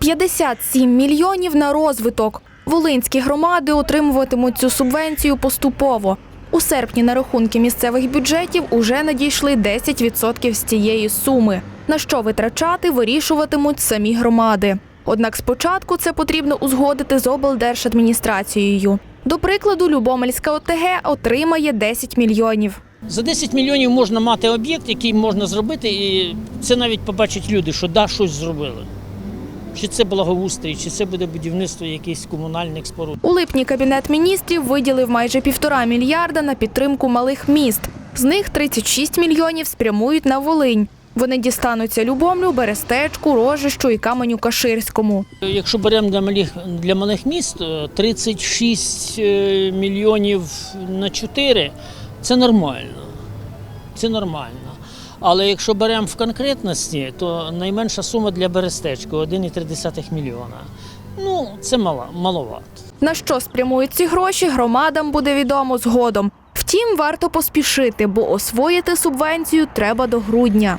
57 мільйонів на розвиток. Волинські громади отримуватимуть цю субвенцію поступово. У серпні на рахунки місцевих бюджетів уже надійшли 10% з цієї суми. На що витрачати, вирішуватимуть самі громади. Однак спочатку це потрібно узгодити з облдержадміністрацією. До прикладу, Любомльська ОТГ отримає 10 мільйонів. За 10 мільйонів можна мати об'єкт, який можна зробити, і це навіть побачать люди, що да, щось зробили. Чи це благоустрій, чи це буде будівництво якихось комунальних споруд. У липні Кабінет міністрів виділив майже 1,5 мільярда на підтримку малих міст. З них 36 мільйонів спрямують на Волинь. Вони дістануться Любомлю, Берестечку, Рожищу і Каменю-Каширському. Якщо беремо для малих міст 36 мільйонів на 4 – це нормально. Це нормально. Але якщо беремо в конкретності, то найменша сума для Берестечка – 1,3 мільйона. Ну, це маловато. На що спрямують ці гроші, громадам буде відомо згодом. Втім, варто поспішити, бо освоїти субвенцію треба до грудня.